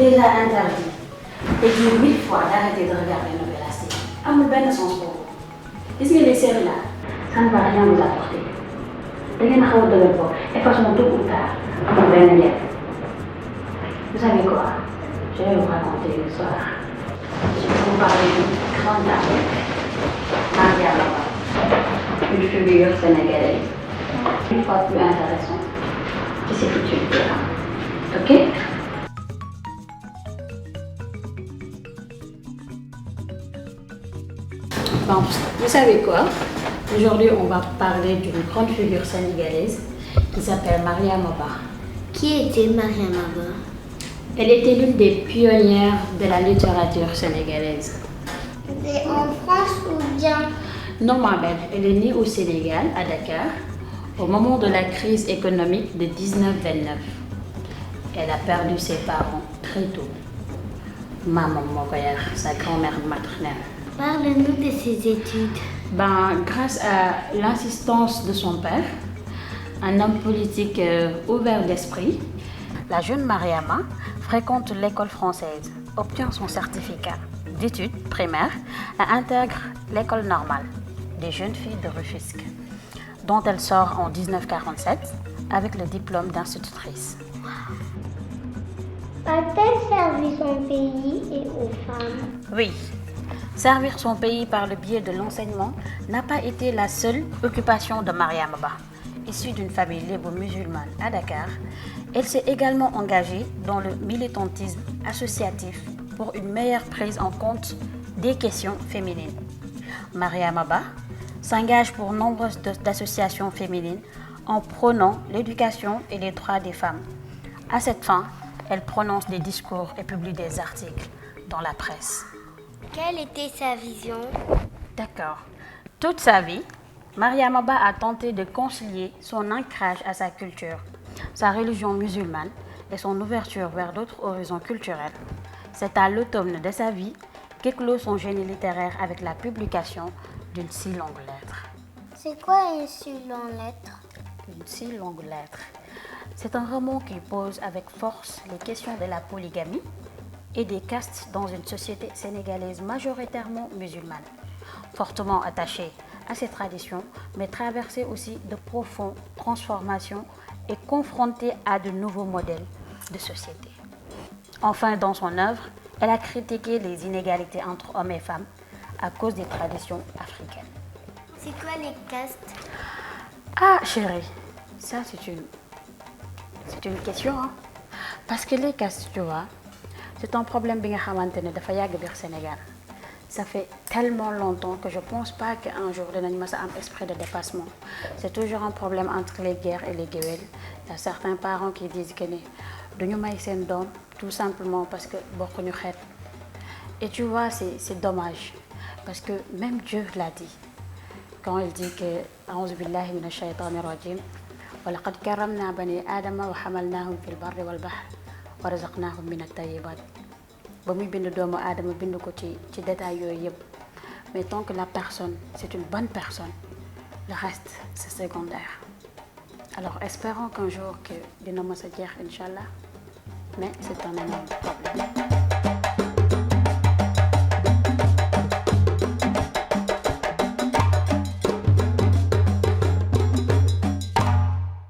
déjà interdit et dit 1000 fois d'arrêter de regarder Nouvelle Asie. Amul benn sens pour vous. Gis nga les séries là, ça ne va rien vous apporter. Da ngeen xaw a dëgër bopp et façon tôt ou tard amul benn njëriñ. Vous savez quoi? Je vais vous raconter une histoire. Je vais vous parler d'une grande dame, Maria Maba, une figure sénégalaise, une fois plus intéressante que c'est toute une terrain. Ok? Bon, vous savez quoi? Aujourd'hui, on va parler d'une grande figure sénégalaise qui s'appelle Maria Maba. Qui était Maria Maba? Elle était l'une des pionnières de la littérature sénégalaise. C'était en France ou bien? Non, ma belle, elle est née au Sénégal, à Dakar, au moment de la crise économique de 1929. Elle a perdu ses parents très tôt. Maman Mokoyar, sa grand-mère maternelle. Parle-nous de ses études. Grâce à l'insistance de son père, un homme politique ouvert d'esprit, la jeune Mariama fréquente l'école française, obtient son certificat d'études primaires et intègre l'école normale des jeunes filles de Rufisque, dont elle sort en 1947 avec le diplôme d'institutrice. A-t-elle servi son pays et aux femmes? Oui. Servir son pays par le biais de l'enseignement n'a pas été la seule occupation de Maria Maba. Issue d'une famille lébo-musulmane à Dakar, elle s'est également engagée dans le militantisme associatif pour une meilleure prise en compte des questions féminines. Maria Maba s'engage pour nombreuses associations féminines en prônant l'éducation et les droits des femmes. À cette fin, elle prononce des discours et publie des articles dans la presse. Quelle était sa vision? D'accord. Toute sa vie, Maria Maba a tenté de concilier son ancrage à sa culture, sa religion musulmane et son ouverture vers d'autres horizons culturels. C'est à l'automne de sa vie qu'éclot son génie littéraire avec la publication d'une si longue lettre. C'est quoi une si longue lettre? Une si longue lettre. C'est un roman qui pose avec force les questions de la polygamie et des castes dans une société sénégalaise majoritairement musulmane, fortement attachée à ses traditions, mais traversée aussi de profondes transformations et confrontée à de nouveaux modèles de société. Enfin, dans son œuvre, elle a critiqué les inégalités entre hommes et femmes à cause des traditions africaines. C'est quoi les castes? Ah, chérie, ça c'est une question, hein? Parce que les castes, tu vois, c'est un problème bi nga xamante ne dafa yàgg biir Sénégal. Ça fait tellement longtemps que je pense pas qu'un jour dinañ mës a am esprit de dépassement. C'est toujours un problème entre les guerres et les guéwél. Il y a certains parents qui disent que ne duñu may seen doom tout simplement parce que bokkuñu xeet. Et tu vois, c'est dommage parce que même Dieu l'a dit quand il dit que a'uuzu billahi minash shaytaani rajim wa laqad karramna bani aadama wa hamalnahum fil barri wal bahri wa razaqnahum min at-tayyibat. Ba muy bind doomu aadama bind ko ci détail yooyu yëpp, mais tant que la personne c'est une bonne personne, le reste c'est secondaire. Alors espérons qu'un jour que dina mës a jeex inchallah, mais c'est un énorme problème.